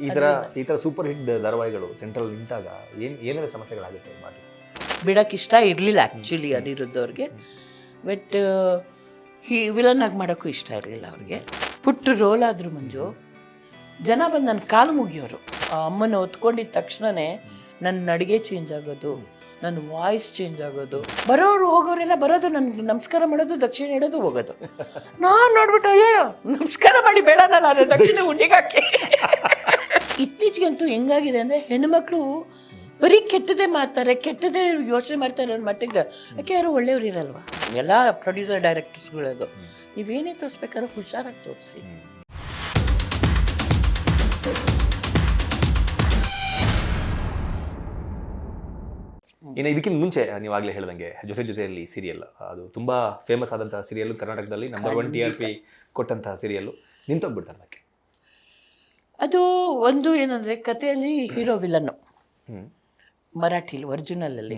ಈ ಥರ super hit ಧಾರಾವಾಹಿಗಳು ಸೆಂಟ್ರಲ್ ನಿಂತಾಗ ಏನೆಲ್ಲ ಸಮಸ್ಯೆಗಳಾಗುತ್ತೆ ಆರ್ಟಿಸ್ಟ್? ಬಿಡೋಕ್ಕೆ ಇಷ್ಟ ಇರಲಿಲ್ಲ ಆ್ಯಕ್ಚುಲಿ ಅನಿರುದ್ಧ ಅವ್ರಿಗೆ. ಬಟ್ ವಿಲನ್ ಆಗಿ ಮಾಡೋಕ್ಕೂ ಇಷ್ಟ ಇರಲಿಲ್ಲ ಅವ್ರಿಗೆ. ಪುಟ್ಟ ರೋಲ್ ಆದರೂ ಮಂಜು, ಜನ ಬಂದು ನನ್ನ ಕಾಲು ಮುಗಿಯೋರು. ಆ ಅಮ್ಮನ ಹೊತ್ಕೊಂಡಿದ್ದ ತಕ್ಷಣವೇ ನನ್ನ ನಡಿಗೆ ಚೇಂಜ್ ಆಗೋದು, ನನ್ನ ವಾಯ್ಸ್ ಚೇಂಜ್ ಆಗೋದು. ಬರೋರು ಹೋಗೋರೆಲ್ಲ ಬರೋದು, ನನಗೆ ನಮಸ್ಕಾರ ಮಾಡೋದು, ದಕ್ಷಿಣ ಇಡೋದು, ಹೋಗೋದು. ನಾನು ನೋಡ್ಬಿಟ್ಟು ಅಯ್ಯೋ ನಮಸ್ಕಾರ ಮಾಡಿ ಬೇಡ ನಾನು ದಕ್ಷಿಣ ಉಂಡಿಗಾಕಿ. ಇತ್ತೀಚೆಗಂತೂ ಹೆಂಗಾಗಿದೆ ಅಂದರೆ ಹೆಣ್ಮಕ್ಳು ಬರೀ ಕೆಟ್ಟದೇ ಮಾಡ್ತಾರೆ, ಕೆಟ್ಟದೇ ಯೋಚನೆ ಮಾಡ್ತಾರೆ ಅನ್ನೋ ಮಟ್ಟಿಗೆ. ಯಾಕೆ ಯಾರು ಒಳ್ಳೆಯವ್ರು ಇರಲ್ವಾ? ಎಲ್ಲ ಪ್ರೊಡ್ಯೂಸರ್ ಡೈರೆಕ್ಟರ್ಸ್ಗಳದು. ನೀವೇನೇ ತೋರಿಸ್ಬೇಕಾದ್ರೆ ಹುಷಾರಾಗಿ ತೋರಿಸಿ. ಇನ್ನು ಇದಕ್ಕಿಂತ ಮುಂಚೆ ನೀವಾಗಲೇ ಹೇಳ್ದಂಗೆ ಜೊತೆಯಲ್ಲಿ ಸೀರಿಯಲ್, ಅದು ತುಂಬ ಫೇಮಸ್ ಆದಂತಹ ಸೀರಿಯಲ್, ಕರ್ನಾಟಕದಲ್ಲಿ ನಂಬರ್ 1 TRP ಕೊಟ್ಟಂತಹ ಸೀರಿಯಲ್ಲು ನಿಂತೋಗ್ಬಿಡ್ತಾರೆ ಅದಕ್ಕೆ. ಅದು ಒಂದು ಏನಂದರೆ ಕಥೆಯಲ್ಲಿ ಹೀರೋ ವಿಲನ್ನು ಮರಾಠಿಲಿ ಒರಿಜಿನಲಲ್ಲಿ,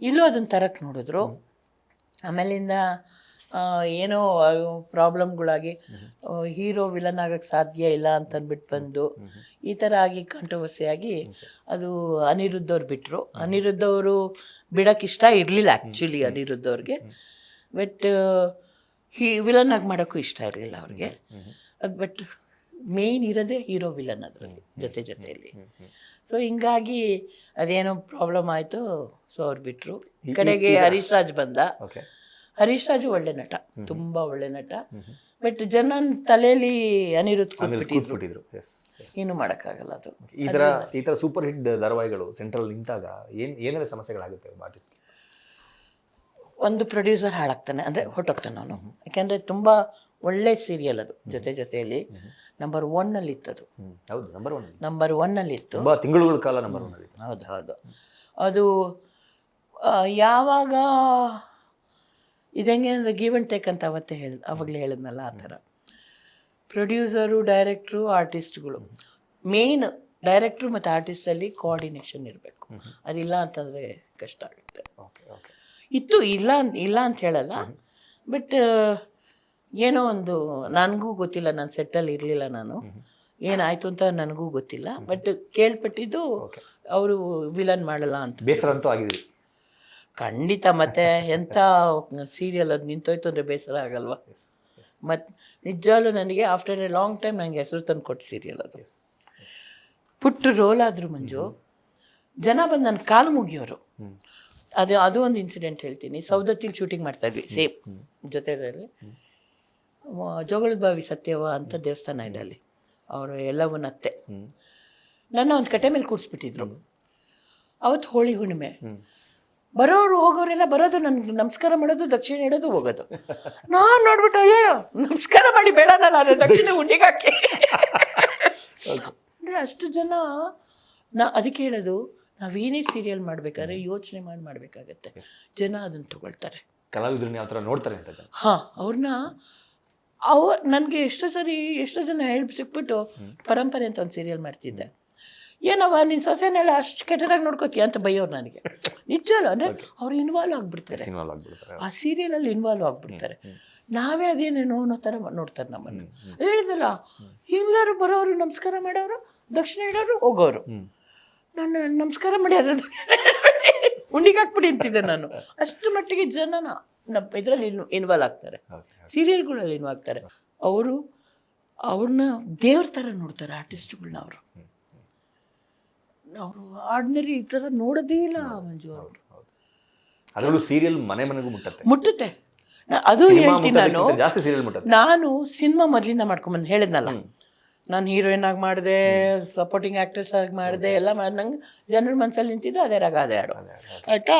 ಇಲ್ಲೂ ಅದನ್ನು ತರಕ್ಕೆ ನೋಡಿದ್ರು. ಆಮೇಲಿಂದ ಏನೋ ಪ್ರಾಬ್ಲಮ್ಗಳಾಗಿ ಹೀರೋ ವಿಲನ್ ಆಗೋಕ್ಕೆ ಸಾಧ್ಯ ಇಲ್ಲ ಅಂತಂದ್ಬಿಟ್ಟು ಬಂದು ಈ ಥರ ಆಗಿ ಕಾಂಟ್ರವರ್ಸಿ ಅದು ಅನಿರುದ್ಧ ಅವ್ರು ಬಿಟ್ಟರು. ಅನಿರುದ್ಧ ಅವರು ಬಿಡೋಕ್ಕೆ ಇಷ್ಟ ಇರಲಿಲ್ಲ ಆ್ಯಕ್ಚುಲಿ ಅನಿರುದ್ಧ ಅವ್ರಿಗೆ. ಬಟ್ ವಿಲನ್ ಆಗಿ ಮಾಡೋಕ್ಕೂ ಇಷ್ಟ ಇರಲಿಲ್ಲ ಅವ್ರಿಗೆ. ಅದು ಬಟ್ ಮೇಯ್ನ್ ಇರೋದೇ ಹೀರೋ ವಿಲನ್ ಅದರಲ್ಲಿ ಜೊತೆಯಲ್ಲಿ. ಸೊ ಹಿಂಗಾಗಿ ಅದೇನೋ ಪ್ರಾಬ್ಲಮ್ ಆಯಿತು, ಸೊ ಅವ್ರು ಬಿಟ್ಟರು. ಕಡೆಗೆ ಹರೀಶ್ ರಾಜ್ ಬಂದ. ಹರೀಶ್ ರಾಜು ಒಳ್ಳೆ ನಟ, ತುಂಬ ಒಳ್ಳೆ ನಟ. ಬಟ್ ಜನ ತಲೆಯಲ್ಲಿ ಅನಿರುದ್ಧ ಕೂತ್ಬಿಟ್ಟಿದ್ರು. ಏನು ಮಾಡೋಕ್ಕಾಗಲ್ಲ ಅದು. ಈ ಥರ ಸೂಪರ್ ಹಿಟ್ ಧಾರಾವಾಹಿಗಳು ಸೆಂಟ್ರಲ್ ನಿಂತಾಗ ಏನೆಲ್ಲ ಸಮಸ್ಯೆಗಳಾಗುತ್ತೆ ಆರ್ಟಿಸ್ಟ್? ಒಂದು ಪ್ರೊಡ್ಯೂಸರ್ ಹಾಳಾಗ್ತಾನೆ, ಅಂದರೆ ಹೊರಟೋಗ್ತಾನೆ ಅವನು. ಯಾಕೆಂದರೆ ತುಂಬ ಒಳ್ಳೆ ಸೀರಿಯಲ್ ಅದು, ಜೊತೆಯಲ್ಲಿ ನಂಬರ್ 1 ಇತ್ತದು. ಹೌದು, ನಂಬರ್ 1 ಇತ್ತು, ತಿಂಗಳುಗಳ ಕಾಲ ನಂಬರ್ 1 ಇತ್ತು. ಹೌದು. ಅದು ಯಾವಾಗ ಇದಂಗೆ ಅಂದರೆ ಗಿವ್ ಆ್ಯಂಡ್ ಟೇಕ್ ಅಂತ ಅವಾಗಲೇ ಹೇಳಿದ್ನಲ್ಲ, ಆ ಥರ ಪ್ರೊಡ್ಯೂಸರು, ಡೈರೆಕ್ಟ್ರು, ಆರ್ಟಿಸ್ಟ್ಗಳು, ಮೇಯ್ನ್ ಡೈರೆಕ್ಟ್ರು ಮತ್ತು ಆರ್ಟಿಸ್ಟಲ್ಲಿ ಕೋಆರ್ಡಿನೇಷನ್ ಇರಬೇಕು. ಅದಿಲ್ಲ ಅಂತಂದರೆ ಕಷ್ಟ ಆಗುತ್ತೆ. ಇತ್ತು, ಇಲ್ಲ ಅಂತ ಹೇಳಲ್ಲ. ಬಟ್ ಏನೋ ಒಂದು ನನಗೂ ಗೊತ್ತಿಲ್ಲ, ನಾನು ಸೆಟ್ಟಲ್ಲಿ ಇರಲಿಲ್ಲ, ನಾನು ಏನಾಯಿತು ಅಂತ ನನಗೂ ಗೊತ್ತಿಲ್ಲ. ಬಟ್ ಕೇಳ್ಪಟ್ಟಿದ್ದು ಅವರು ವಿಲನ್ ಮಾಡಲ್ಲ ಅಂತ. ಬೇಸರ ಅಂತೂ ಆಗಿದೆ ಖಂಡಿತ. ಮತ್ತು ಎಂಥ ಸೀರಿಯಲ್ ಅದು ನಿಂತೋಯ್ತು ಅಂದರೆ ಬೇಸರ ಆಗಲ್ವಾ? ಮತ್ತು ನಿಜವಾಗ್ಲೂ ನನಗೆ ಆಫ್ಟರ್ ಎ ಲಾಂಗ್ ಟೈಮ್ ನನಗೆ ಹೆಸರು ತಂದು ಕೊಟ್ಟು ಸೀರಿಯಲ್ ಅದು. ಪುಟ್ಟ ರೋಲ್ ಆದರೂ ಮಂಜು, ಜನ ಬಂದು ನನ್ನ ಕಾಲು ಮುಗಿಯೋರು. ಅದು ಒಂದು ಇನ್ಸಿಡೆಂಟ್ ಹೇಳ್ತೀನಿ. ಸೌದತ್ತಿಲಿ ಶೂಟಿಂಗ್ ಮಾಡ್ತಾಯಿದ್ವಿ ಸೇಮ್ ಜೊತೆಯಲ್ಲಿ. ಜೋಗಳದ ಬಾವಿ ಸತ್ಯವ ಅಂತ ದೇವಸ್ಥಾನ ಇದೆ ಅಲ್ಲಿ, ಅವರು ಎಲ್ಲವನ್ನ ಅತ್ತೆ. ನನ್ನ ಒಂದು ಕಟ್ಟೆ ಮೇಲೆ ಕೂರಿಸ್ಬಿಟ್ಟಿದ್ರು. ಅವತ್ತು ಹೋಳಿ ಹುಣ್ಣಿಮೆ. ಬರೋರು ಹೋಗೋರೆಲ್ಲ ಬರೋದು, ನನಗೆ ನಮಸ್ಕಾರ ಮಾಡೋದು, ದಕ್ಷಿಣ ಇಡೋದು, ಹೋಗೋದು. ನಾನು ನೋಡ್ಬಿಟ್ಟು ಅಯ್ಯೋ ನಮಸ್ಕಾರ ಮಾಡಿ ಬೇಡ ನಾನು ದಕ್ಷಿಣ ಉಂಡಿಗಾಕಿ. ಅಂದರೆ ಅಷ್ಟು ಜನ ಅದಕ್ಕೆ ಹೇಳೋದು, ನಾವೇನೇ ಸೀರಿಯಲ್ ಮಾಡಬೇಕಾದ್ರೆ ಯೋಚನೆ ಮಾಡಬೇಕಾಗತ್ತೆ. ಜನ ಅದನ್ನು ತಗೊಳ್ತಾರೆ, ಕಲಾವಿದ್ರನ್ನ ಯಾವ ಥರ ನೋಡ್ತಾರೆ ಅಂತ. ಅವ್ರನ್ನ ನನಗೆ ಎಷ್ಟೋ ಜನ ಹೇಳಿ ಸಿಕ್ಬಿಟ್ಟು ಪರಂಪರೆ ಅಂತ ಒಂದು ಸೀರಿಯಲ್ ಮಾಡ್ತಿದ್ದೆ. ಏನವ ನೀನು ಸೊಸೆನೆಲ್ಲ ಅಷ್ಟು ಕೆಟ್ಟದಾಗಿ ನೋಡ್ಕೋತೀಯ ಅಂತ ಬೈಯೋರು ನನಗೆ. ನಿಜವಲ್ಲ, ಅಂದರೆ ಅವ್ರು ಇನ್ವಾಲ್ವ್ ಆಗಿಬಿಡ್ತಾರೆ, ಆ ಸೀರಿಯಲಲ್ಲಿ ಇನ್ವಾಲ್ವ್ ಆಗಿಬಿಡ್ತಾರೆ. ನಾವೇ ಅದೇನೇನೋ ಅನ್ನೋ ಥರ ನೋಡ್ತಾರೆ ನಮ್ಮನ್ನು. ಅದು ಹೇಳಿದಲ್ಲ, ಎಲ್ಲರೂ ಬರೋರು ನಮಸ್ಕಾರ ಮಾಡೋರು, ದಕ್ಷಿಣ ಇಡೋರು, ಹೋಗೋರು. ನಾನು ನಮಸ್ಕಾರ ಮಾಡಿ ಅದು ಉಂಡಿಗೆ ಹಾಕ್ಬಿಡಿ ಅಂತಿದ್ದೆ ನಾನು. ಅಷ್ಟು ಮಟ್ಟಿಗೆ ಜನನ ಇದರಲ್ಲಿ ಇನ್ವಾಲ್ವ್ ಆಗ್ತಾರೆ, ಸೀರಿಯಲ್ಗಳಲ್ಲಿ ಇನ್ವಾಲ್ವ್ ಆಗ್ತಾರೆ. ಅವ್ರನ್ನ ದೇವ್ರ ಥರ ನೋಡ್ತಾರೆ ಆರ್ಟಿಸ್ಟ್ಗಳನ್ನ. ಅವರು ಆರ್ಡಿನರಿ ಈ ಥರ ನೋಡೋದೇ ಇಲ್ಲ ಮಂಜು ಅವರು. ಅದರಲ್ಲೂ ಸೀರಿಯಲ್ ಮನೆಗೂ ಮುಟ್ಟುತ್ತೆ. ಅದು ಹೇಳ್ತೀನಿ ನಾನು ಸಿನಿಮಾ ಮೊದಲಿಂದ ಮಾಡ್ಕೊಂಬಂದು ಹೇಳಿದ್ನಲ್ಲ, ನಾನು ಹೀರೋಯಿನ್ ಆಗಿ ಮಾಡಿದೆ, ಸಪೋರ್ಟಿಂಗ್ ಆ್ಯಕ್ಟ್ರೆಸ್ ಆಗಿ ಮಾಡಿದೆ, ಎಲ್ಲ ಮಾಡಿ ನಂಗೆ ಜನರ ಮನಸ್ಸಲ್ಲಿ ನಿಂತಿದ್ದು ಅದೇ ರಾಗ ಅದೇ ಹಾಡು, ಆಯಿತಾ.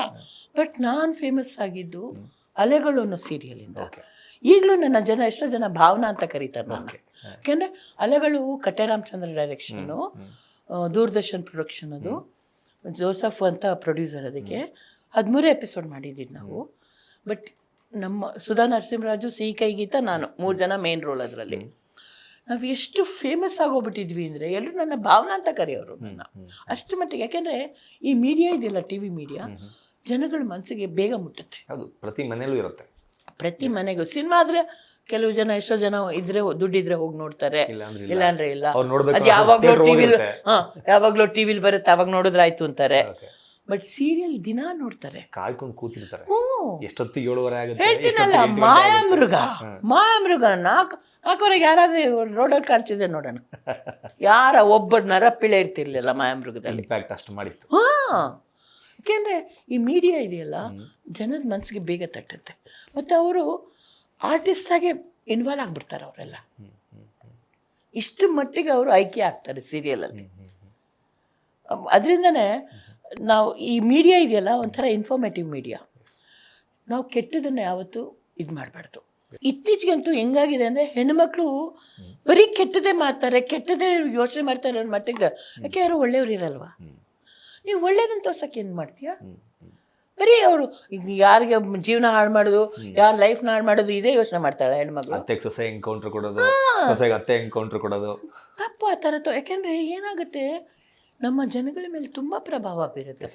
ಬಟ್ ನಾನು ಫೇಮಸ್ ಆಗಿದ್ದು ಅಲೆಗಳು ಅನ್ನೋ ಸೀರಿಯಲಿಂದ. ಈಗಲೂ ನನ್ನ ಎಷ್ಟೋ ಜನ ಭಾವನಾ ಅಂತ ಕರೀತಾರೆ ನನ್ನ. ಯಾಕೆಂದರೆ ಅಲೆಗಳು ಕಟ್ಟೆ ರಾಮಚಂದ್ರ ಡೈರೆಕ್ಷನ್ನು, ದೂರದರ್ಶನ್ ಪ್ರೊಡಕ್ಷನ್. ಅದು ಜೋಸಫ್ ಅಂತ ಪ್ರೊಡ್ಯೂಸರ್. ಅದಕ್ಕೆ 13 ಎಪಿಸೋಡ್ ಮಾಡಿದ್ದಿದ್ದು ನಾವು. ಬಟ್ ನಮ್ಮ ಸುಧಾ ನರಸಿಂಹರಾಜು, ಸಿ ಕೈಗೀತ, ನಾನು 3 ಜನ ಮೇನ್ ರೋಲ್ ಅದರಲ್ಲಿ. ನಾವು ಎಷ್ಟು ಫೇಮಸ್ ಆಗೋಗ್ಬಿಟ್ಟಿದ್ವಿ ಅಂದರೆ ಎಲ್ಲರೂ ನನ್ನ ಭಾವನಾ ಅಂತ ಕರೆಯೋರು ನನ್ನ, ಅಷ್ಟು ಮಟ್ಟಿಗೆ. ಯಾಕೆಂದರೆ ಈ ಮೀಡಿಯಾ ಇದೆಯಲ್ಲ, ಟಿ ವಿ ಮೀಡಿಯಾ, ಜನಗಳ ಮನಸ್ಸಿಗೆ ಬೇಗ ಮುಟ್ಟುತ್ತೆ. ಪ್ರತಿ ಮನೆಯಲ್ಲೂ ಇರುತ್ತೆ, ಪ್ರತಿ ಮನೆಗೂ. ಸಿನಿಮಾ ಆದರೆ ಕೆಲವು ಜನ ಎಷ್ಟೋ ಜನ ಇದ್ರೆ ದುಡ್ಡಿದ್ರೆ ಹೋಗಿ ನೋಡ್ತಾರೆ, ಇಲ್ಲ ಅಂದ್ರೆ ಇಲ್ಲ. ಅವ್ರು ನೋಡ್ಬೇಕು ಅದು ಯಾವಾಗ್ಲೂ theatre ಟಿವಿಲ್ ಹೋಗಿರುತ್ತೆ. ಯಾವಾಗ್ಲೂ ಟಿವಿಲ್ ಬರುತ್ತೆ ಅವಾಗ ನೋಡಿದ್ರಾಯ್ತು ಅಂತಾರೆ. ಬಟ್ ಸೀರಿಯಲ್ ದಿನ ನೋಡ್ತಾರೆ, ಕಾಯ್ಕೊಂಡು ಕೂತಿರ್ತಾರೆ. ಹ್ಞೂ ಎಷ್ಟೊತ್ತಿಗೆ 7:30 ಆಗುತ್ತೆ, ಹೇಳ್ತೀನಲ್ಲ, ಮಾಯಾಮೃಗ 4:00-4:15 ಯಾರಾದ್ರೂ ರೋಡಲ್ಲಿ ಕಾಣಿಸಿದೆ ನೋಡೋಣ. ಯಾರ ಒಬ್ಬ ನರಪಿಳೆ ಇರ್ತಿರ್ಲಿಲ್ಲ ಮಾಯಾಮೃಗದಲ್ಲಿ. ಇಂಪ್ಯಾಕ್ಟ್ ಅಷ್ಟು ಮಾಡಿತ್ತು. ಹಾ, ಯಾಕೆಂದ್ರೆ ಈ ಮೀಡಿಯಾ ಇದೆಯಲ್ಲ ಜನದ ಮನಸ್ಸಿಗೆ ಬೇಗ ತಟ್ಟುತ್ತೆ. ಮತ್ತು ಅವರು ಆರ್ಟಿಸ್ಟಾಗೆ ಇನ್ವಾಲ್ವ್ ಆಗಿಬಿಡ್ತಾರೆ ಅವರೆಲ್ಲ. ಇಷ್ಟು ಮಟ್ಟಿಗೆ ಅವರು ಆಯ್ಕೆ ಆಗ್ತಾರೆ ಸೀರಿಯಲಲ್ಲಿ. ಅದರಿಂದನೇ ನಾವು ಈ ಮೀಡಿಯಾ ಇದೆಯಲ್ಲ ಒಂಥರ ಇನ್ಫಾರ್ಮೇಟಿವ್ ಮೀಡಿಯಾ. ನಾವು ಕೆಟ್ಟದನ್ನು ಯಾವತ್ತೂ ಇದು ಮಾಡಬಾರ್ದು. ಇತ್ತೀಚೆಗಂತೂ ಹೆಂಗಾಗಿದೆ ಅಂದರೆ ಹೆಣ್ಮಕ್ಳು ಬರೀ ಕೆಟ್ಟದೇ ಮಾಡ್ತಾರೆ, ಕೆಟ್ಟದೇ ಯೋಚನೆ ಮಾಡ್ತಾರೆ ಅನ್ನೋ ಮಟ್ಟಿಗೆ. ಯಾಕೆ ಯಾರು ಒಳ್ಳೆಯವ್ರು ಇರಲ್ವಾ? ನೀವು ಒಳ್ಳೇದನ್ನು ತೋರ್ಸೋಕೆ ಏನು ಮಾಡ್ತೀಯಾ? ಬರೀ ಅವರು ಯಾರಿಗೆ ಜೀವನ ಹಾಳು ಮಾಡೋದು, ಯಾರ ಲೈಫ್ನ ಹಾಳು ಮಾಡೋದು, ಇದೇ ಯೋಚನೆ ಮಾಡ್ತಾಳೆ ಹೆಣ್ಮಕ್ಳು. ಅತ್ತೆಗೆ ಸೊಸೆ ಹೆಂಗ್ ಕೌಂಟ್ರ್ ಕೊಡೋದು, ಸೊಸೆಗೆ ಅತ್ತೆ ಹೆಂಗ್ ಕೌಂಟ್ರ್ ಕೊಡೋದು, ತಪ್ಪು ಆ ಥರದ್ದು. ಯಾಕೆಂದರೆ ಏನಾಗುತ್ತೆ, ನಮ್ಮ ಜನಗಳ ಮೇಲೆ ತುಂಬ ಪ್ರಭಾವ ಬೀರುತ್ತೆ,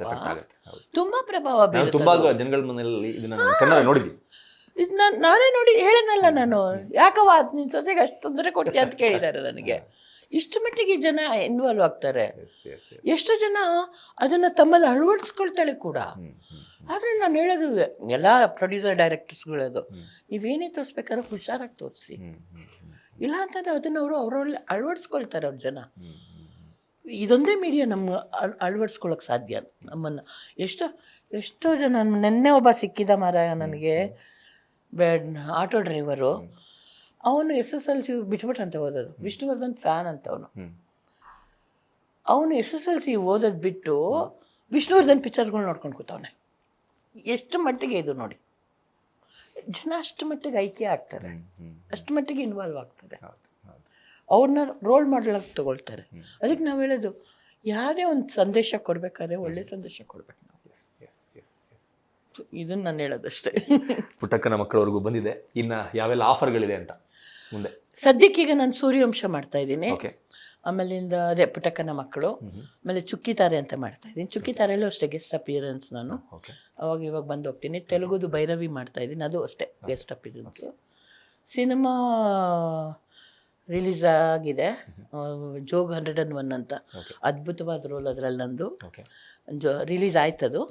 ತುಂಬ ಪ್ರಭಾವ ಬೀರುತ್ತೆ. ತುಂಬಾ ಜನಗಳ ಮನೆಯಲ್ಲಿ ಇದನ್ನ ಕನ್ನಡ ನೋಡಿದ್ವಿ. ಇದು ನಾನೇ ನೋಡಿ ಹೇಳಿದ್ನಲ್ಲ ನಾನು, ಯಾಕವ ನಿನ್ನ ಸೊಸೆಗೆ ಅಷ್ಟು ತೊಂದರೆ ಕೊಡ್ತೀಯ ಅಂತ ಕೇಳಿದ್ದಾರೆ ನನಗೆ. ಇಷ್ಟು ಮಟ್ಟಿಗೆ ಜನ ಇನ್ವಾಲ್ವ್ ಆಗ್ತಾರೆ. ಎಷ್ಟು ಜನ ಅದನ್ನು ತಮ್ಮಲ್ಲಿ ಅಳವಡಿಸ್ಕೊಳ್ತಾಳೆ ಕೂಡ. ಆದರೆ ನಾನು ಹೇಳೋದು ಎಲ್ಲ ಪ್ರೊಡ್ಯೂಸರ್ ಡೈರೆಕ್ಟರ್ಸ್ಗಳದು, ನೀವೇನೇ ತೋರಿಸ್ಬೇಕಾದ್ರೆ ಹುಷಾರಾಗಿ ತೋರಿಸಿ, ಇಲ್ಲ ಅಂತಂದರೆ ಅದನ್ನು ಅವರಲ್ಲಿ ಅಳವಡಿಸ್ಕೊಳ್ತಾರೆ ಅವ್ರ ಜನ. ಇದೊಂದೇ ಮೀಡಿಯಾ ನಮ್ಮ ಅಳವಡಿಸ್ಕೊಳ್ಳೋಕೆ ಸಾಧ್ಯ ನಮ್ಮನ್ನು. ಎಷ್ಟೋ ಜನ, ನೆನ್ನೆ ಒಬ್ಬ ಸಿಕ್ಕಿದ ಮಾರಾಯ ನನಗೆ, ಆಟೋ ಡ್ರೈವರು. ಅವನು SSLC ಬಿಟ್ಬಿಟ್ಟಂತ ಓದೋದು, ವಿಷ್ಣುವರ್ಧನ್ ಫ್ಯಾನ್ ಅಂತ ಅವನು SSLC ಓದೋದು ಬಿಟ್ಟು ವಿಷ್ಣುವರ್ಧನ್ ಪಿಕ್ಚರ್ಗಳು ನೋಡ್ಕೊಂಡು ಕೂತವನೆ. ಎಷ್ಟು ಮಟ್ಟಿಗೆ ಇದು ನೋಡಿ, ಜನ ಅಷ್ಟು ಮಟ್ಟಿಗೆ ಐಕ್ಯ ಆಗ್ತಾರೆ, ಅಷ್ಟು ಮಟ್ಟಿಗೆ ಇನ್ವಾಲ್ವ್ ಆಗ್ತಾರೆ, ಅವ್ರನ್ನ ರೋಲ್ ಮಾಡಲಾಗಿ ತಗೊಳ್ತಾರೆ. ಅದಕ್ಕೆ ನಾವು ಹೇಳೋದು, ಯಾವುದೇ ಒಂದು ಸಂದೇಶ ಕೊಡಬೇಕಾದ್ರೆ ಒಳ್ಳೆ ಸಂದೇಶ ಕೊಡ್ಬೇಕು ನಾವು. ಇದನ್ನು ನಾನು ಹೇಳೋದಷ್ಟೇ. ಪುಟ್ಟಕ್ಕನ ಮಕ್ಕಳವರೆಗೂ ಬಂದಿದೆ, ಇನ್ನು ಯಾವೆಲ್ಲ ಆಫರ್ಗಳಿದೆ ಅಂತ ಮುಂದೆ? ಸದ್ಯಕ್ಕೀಗ ನಾನು ಸೂರ್ಯವಂಶ ಮಾಡ್ತಾ ಇದ್ದೀನಿ, ಆಮೇಲಿಂದ ಅದೇ ಪುಟ್ಟಕ್ಕನ ಮಕ್ಕಳು, ಆಮೇಲೆ ಚುಕ್ಕಿತಾರೆ ಅಂತ ಮಾಡ್ತಾ ಇದ್ದೀನಿ. ಚುಕ್ಕಿತಾರೆಲ್ಲೂ ಅಷ್ಟೇ ಗೆಸ್ಟ್ ಅಪಿಯರೆನ್ಸ್ ನಾನು, ಅವಾಗ ಇವಾಗ ಬಂದು ಹೋಗ್ತೀನಿ. ತೆಲುಗುದು ಭೈರವಿ ಮಾಡ್ತಾ ಇದ್ದೀನಿ, ಅದು ಅಷ್ಟೇ ಗೆಸ್ಟ್ ಅಪಿಯರೆನ್ಸು. ಸಿನಿಮಾ ರಿಲೀಸ್ ಆಗಿದೆ, ಜೋಗ್ 101 ಅಂತ, ಅದ್ಭುತವಾದ ರೋಲ್ ಅದರಲ್ಲಿ ನಂದು. ರಿಲೀಸ್ ಆಯ್ತದು.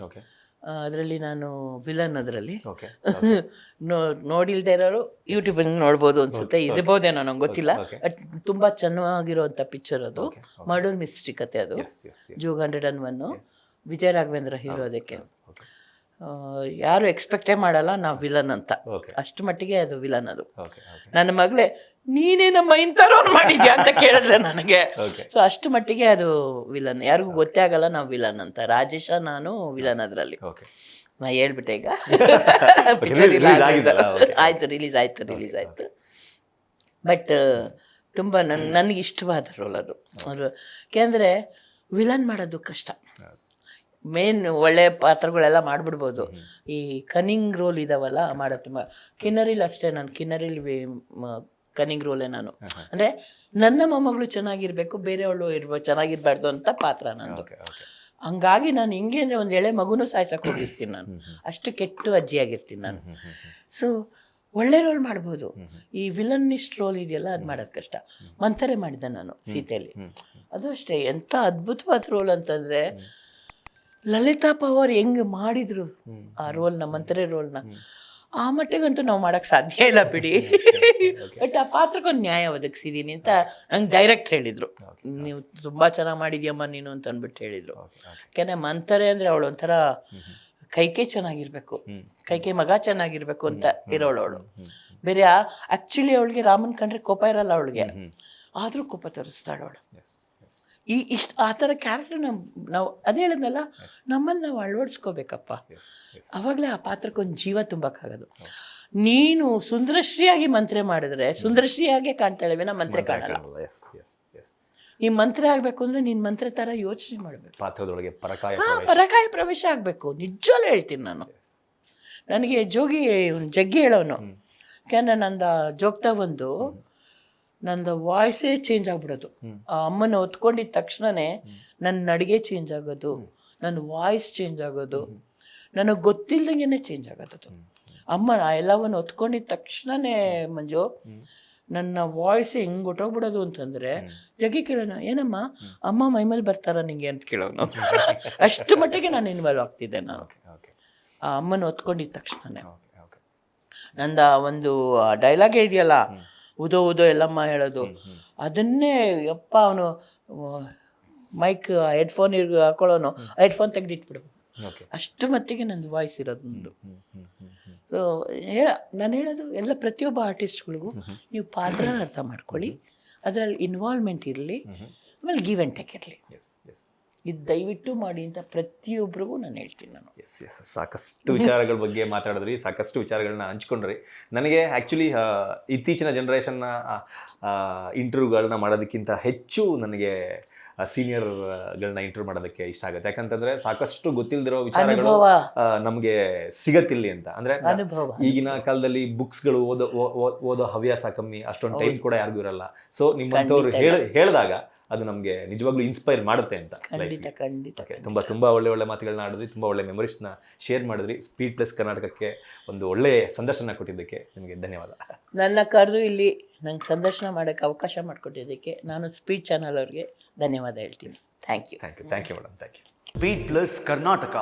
ಅದರಲ್ಲಿ ನಾನು ವಿಲನ್. ಅದರಲ್ಲಿ ನೋಡಿಲ್ದೇ ಇರೋರು ಯೂಟ್ಯೂಬಲ್ಲಿ ನೋಡ್ಬೋದು ಅನ್ಸುತ್ತೆ, ಇರ್ಬೋದೇನೋ ನಂಗೆ ಗೊತ್ತಿಲ್ಲ. ತುಂಬ ಚೆನ್ನಾಗಿರೋವಂಥ ಪಿಕ್ಚರ್ ಅದು, ಮರ್ಡರ್ ಮಿಸ್ಟ್ರಿ ಕತೆ ಅದು. ಜೋಗ್ 101, ವಿಜಯ ರಾಘವೇಂದ್ರ ಹೀರೋ. ಅದಕ್ಕೆ ಯಾರು ಎಕ್ಸ್ಪೆಕ್ಟೇ ಮಾಡಲ್ಲ ನಾವು ವಿಲನ್ ಅಂತ, ಅಷ್ಟು ಮಟ್ಟಿಗೆ ಅದು ವಿಲನ್. ಅದು ನನ್ನ ಮಗಳೇ, ನೀನೇ ನಮ್ಮ ಇಂಥವ್ರು ಮಾಡಿದ್ಯಾ ಅಂತ ಕೇಳಿದ್ರೆ ನನಗೆ. ಸೊ ಅಷ್ಟು ಮಟ್ಟಿಗೆ ಅದು ವಿಲನ್, ಯಾರಿಗೂ ಗೊತ್ತೇ ಆಗಲ್ಲ ನಾವು ವಿಲನ್ ಅಂತ. ರಾಜೇಶ ನಾನು ವಿಲನ್ ಅದರಲ್ಲಿ. ನಾ ಹೇಳ್ಬಿಟ್ಟೆ ಈಗ. ಆಯ್ತು, ರಿಲೀಸ್ ಆಯ್ತು. ಬಟ್ ತುಂಬ ನನಗೆ ಇಷ್ಟವಾದ ರೋಲ್ ಅದು. ಯಾಕೆಂದರೆ ವಿಲನ್ ಮಾಡೋದು ಕಷ್ಟ. ಮೇನ್ ಒಳ್ಳೆ ಪಾತ್ರಗಳೆಲ್ಲ ಮಾಡಿಬಿಡ್ಬೋದು, ಈ ಕನಿಂಗ್ ರೋಲ್ ಇದಾವಲ್ಲ ಮಾಡೋದು ತುಂಬ. ಕಿನ್ನರಿಲಿ ಅಷ್ಟೇ, ನಾನು ಕಿನ್ನರಿಲಿ ಕನಿಂಗ್ ರೋಲೇ ನಾನು. ಅಂದರೆ ನನ್ನ ಮೊಮ್ಮಗಳು ಚೆನ್ನಾಗಿರ್ಬೇಕು, ಬೇರೆಯವಳು ಚೆನ್ನಾಗಿರ್ಬಾರ್ದು ಅಂತ ಪಾತ್ರ ನಂದು. ಹಂಗಾಗಿ ನಾನು ಹಿಂಗೆ ಅಂದರೆ ಒಂದು ಎಳೆ ಮಗುನೂ ಸಾಯ್ಸಕ್ಕೆ ಹೋಗಿರ್ತೀನಿ ನಾನು, ಅಷ್ಟು ಕೆಟ್ಟ ಅಜ್ಜಿಯಾಗಿರ್ತೀನಿ ನಾನು. ಸೊ ಒಳ್ಳೆ ರೋಲ್ ಮಾಡ್ಬೋದು. ಈ ವಿಲನ್ನಿಸ್ಟ್ ರೋಲ್ ಇದೆಯಲ್ಲ, ಅದು ಮಾಡೋದು ಕಷ್ಟ. ಮಂಥರೆ ಮಾಡಿದ್ದೆ ನಾನು ಸೀತೆಯಲ್ಲಿ, ಅದು ಅಷ್ಟೇ ಎಂಥ ಅದ್ಭುತವಾದ ರೋಲ್ ಅಂತಂದರೆ, ಲಲಿತಾ ಪವಾರ್ ಹೆಂಗೆ ಮಾಡಿದ್ರು ಆ ರೋಲ್ನ, ಮಂಥರೆ ರೋಲ್ನ, ಆ ಮಟ್ಟಿಗಂತೂ ನಾವು ಮಾಡೋಕ್ಕೆ ಸಾಧ್ಯ ಇಲ್ಲ ಬಿಡಿ. ಬಟ್ ಆ ಪಾತ್ರಕ್ಕೊಂದು ನ್ಯಾಯ ಒದಗಿಸಿದ್ದೀನಿ ಅಂತ ನಂಗೆ ಡೈರೆಕ್ಟ್ ಹೇಳಿದರು. ನೀವು ತುಂಬ ಚೆನ್ನಾಗಿ ಮಾಡಿದ್ಯಮ್ಮ ನೀನು ಅಂತ ಅಂದ್ಬಿಟ್ಟು ಹೇಳಿದರು. ಯಾಕೆಂದರೆ ಮಂಥರೆ ಅಂದರೆ ಅವಳು ಒಂಥರ ಕೈಕೆ ಚೆನ್ನಾಗಿರಬೇಕು, ಕೈಕೆ ಮಗ ಚೆನ್ನಾಗಿರಬೇಕು ಅಂತ ಇರೋಳು ಅವಳು. ಬೇರೆ ಆ್ಯಕ್ಚುಲಿ ಅವಳಿಗೆ ರಾಮನ್ ಕಂಡ್ರೆ ಕೋಪ ಇರಲ್ಲ ಅವಳಿಗೆ, ಆದರೂ ಕೋಪ ತೋರಿಸ್ತಾಳೆ ಅವಳು. ಆ ಥರ ಕ್ಯಾರೆಕ್ಟರ್ ನಾವು ಅದೇ ಹೇಳಿದ್ನಲ್ಲ, ನಮ್ಮಲ್ಲಿ ನಾವು ಅಳವಡಿಸ್ಕೋಬೇಕಪ್ಪ, ಆವಾಗಲೇ ಆ ಪಾತ್ರಕ್ಕೊಂದು ಜೀವ ತುಂಬಕ್ಕಾಗೋದು. ನೀನು ಸುಂದರಶ್ರೀಯಾಗಿ ಮಂತ್ರೆ ಮಾಡಿದ್ರೆ ಸುಂದರಶ್ರೀಯಾಗೆ ಕಾಣ್ತಾಳೆ ವಿನ ಮಂತ್ರೆ ಕಾಣಲ್ಲ. ಈ ಮಂತ್ರೆ ಆಗಬೇಕು ಅಂದರೆ ನೀನು ಮಂತ್ರೆ ಥರ ಯೋಚನೆ ಮಾಡಬೇಕು, ಪಾತ್ರದೊಳಗೆ ಪರಕಾಯ ಪ್ರವೇಶ ಆಗಬೇಕು. ನಿಜವೂ ಹೇಳ್ತೀನಿ ನಾನು. ನನಗೆ ಜಗ್ಗಿ ಹೇಳೋನು, ಯಾಕೆಂದರೆ ನಂದು ಜೋಗ್ತಾ ಒಂದು ನಂದು ವಾಯ್ಸೇ ಚೇಂಜ್ ಆಗ್ಬಿಡೋದು. ಆ ಅಮ್ಮನ ಹೊತ್ಕೊಂಡಿದ್ದ ತಕ್ಷಣವೇ ನನ್ನ ನಡಿಗೆ ಚೇಂಜ್ ಆಗೋದು, ನನ್ನ ವಾಯ್ಸ್ ಚೇಂಜ್ ಆಗೋದು, ನನಗೆ ಗೊತ್ತಿಲ್ದಂಗೆ ಚೇಂಜ್ ಆಗೋದು. ಅಮ್ಮ ಎಲ್ಲವನ್ನು ಹೊತ್ಕೊಂಡಿದ ತಕ್ಷಣನೇ ಮಂಜು ನನ್ನ ವಾಯ್ಸ್ ಹೆಂಗೆ ಹೊಟ್ಟೋಗ್ಬಿಡೋದು ಅಂತಂದರೆ ಜಗ್ಗಿ ಕೇಳೋಣ ಏನಮ್ಮ ಅಮ್ಮ ಮೈಮೇಲೆ ಬರ್ತಾರ ನಿಂಗೆ ಅಂತ ಕೇಳೋನು. ಅಷ್ಟು ಮಟ್ಟಿಗೆ ನಾನು ಇನ್ವಾಲ್ವ್ ಆಗ್ತಿದ್ದೆ ನಾನು ಆ ಅಮ್ಮನ ಹೊತ್ಕೊಂಡಿದ್ದ ತಕ್ಷಣನೇ. ನಂದು ಒಂದು ಡೈಲಾಗೇ ಇದೆಯಲ್ಲ, ಉದೋ ಉದೋ ಎಲ್ಲಮ್ಮ ಹೇಳೋದು, ಅದನ್ನೇ ಯಪ್ಪ ಅವನು ಮೈಕ್ ಹೆಡ್ಫೋನ್ ಹಾಕೊಳ್ಳೋನು, ಹೆಡ್ಫೋನ್ ತೆಗೆದಿಟ್ಬಿಡು, ಅಷ್ಟು ಮಟ್ಟಿಗೆ ನಂದು ವಾಯ್ಸ್ ಇರೋದೊಂದು. ಸೊ ನಾನು ಹೇಳೋದು ಎಲ್ಲ ಪ್ರತಿಯೊಬ್ಬ ಆರ್ಟಿಸ್ಟ್ಗಳಿಗೂ ನೀವು ಪಾತ್ರ ಅರ್ಥ ಮಾಡ್ಕೊಳ್ಳಿ, ಅದರಲ್ಲಿ ಇನ್ವಾಲ್ವ್ಮೆಂಟ್ ಇರಲಿ, ಆಮೇಲೆ ಗಿವ್ ಆ್ಯಂಡ್ ಟೇಕ್ ಇರಲಿ, ಇದು ದಯವಿಟ್ಟು ಮಾಡಿ ಅಂತ ಪ್ರತಿಯೊಬ್ಬರಿಗೂ ನಾನು ಹೇಳ್ತೀನಿ. ನಾನು ಸಾಕಷ್ಟು ವಿಚಾರಗಳ ಬಗ್ಗೆ ಮಾತಾಡಿದ್ರಿ, ಸಾಕಷ್ಟು ವಿಚಾರಗಳನ್ನ ಹಂಚ್ಕೊಂಡ್ರಿ. ನನಗೆ ಆ್ಯಕ್ಚುಲಿ ಇತ್ತೀಚಿನ ಜನ್ರೇಷನ್ನ ಇಂಟರ್ವ್ಯೂಗಳನ್ನ ಮಾಡೋದಕ್ಕಿಂತ ಹೆಚ್ಚು ನನಗೆ ಸೀನಿಯರ್ಗಳನ್ನ ಇಂಟರ್ವ್ಯೂ ಮಾಡೋದಕ್ಕೆ ಇಷ್ಟ ಆಗುತ್ತೆ. ಯಾಕಂತಂದ್ರೆ ಸಾಕಷ್ಟು ಗೊತ್ತಿಲ್ದಿರೋ ವಿಚಾರಗಳು ನಮಗೆ ಸಿಗತ್ತಿಲ್ಲಿ ಅಂತ. ಅಂದ್ರೆ ಈಗಿನ ಕಾಲದಲ್ಲಿ ಬುಕ್ಸ್ಗಳು ಓದೋ ಹವ್ಯಾಸ ಕಮ್ಮಿ, ಅಷ್ಟೊಂದು ಟೈಮ್ ಕೂಡ ಯಾರಿಗೂ ಇರಲ್ಲ. ಸೊ ನಿಮ್ಮಂಥವ್ರು ಹೇಳಿದಾಗ ಅದು ನಮಗೆ ನಿಜವಾಗ್ಲೂ ಇನ್ಸ್ಪೈರ್ ಮಾಡುತ್ತೆ ಅಂತ. ತುಂಬಾ ತುಂಬಾ ಒಳ್ಳೆ ಮಾತುಗಳನ್ನ ಆಡಿದ್ರಿ, ತುಂಬಾ ಒಳ್ಳೆ ಮೆಮೊರೀಸ್ನ ಶೇರ್ ಮಾಡಿದ್ರಿ. ಸ್ಪೀಡ್ ಪ್ಲಸ್ ಕರ್ನಾಟಕಕ್ಕೆ ಒಂದು ಒಳ್ಳೆ ಸಂದರ್ಶನ ಕೊಟ್ಟಿದ್ದಕ್ಕೆ ನಿಮಗೆ ಧನ್ಯವಾದ. ನನ್ನ ಕರೆದು ಇಲ್ಲಿ ನಂಗೆ ಸಂದರ್ಶನ ಮಾಡೋಕ್ಕೆ ಅವಕಾಶ ಮಾಡಿಕೊಟ್ಟಿದ್ದಕ್ಕೆ ನಾನು ಸ್ಪೀಡ್ ಚಾನಲ್ ಅವ್ರಿಗೆ ಧನ್ಯವಾದ ಹೇಳ್ತೀನಿ. Thank you madam. Thank you. Speed plus Karnataka.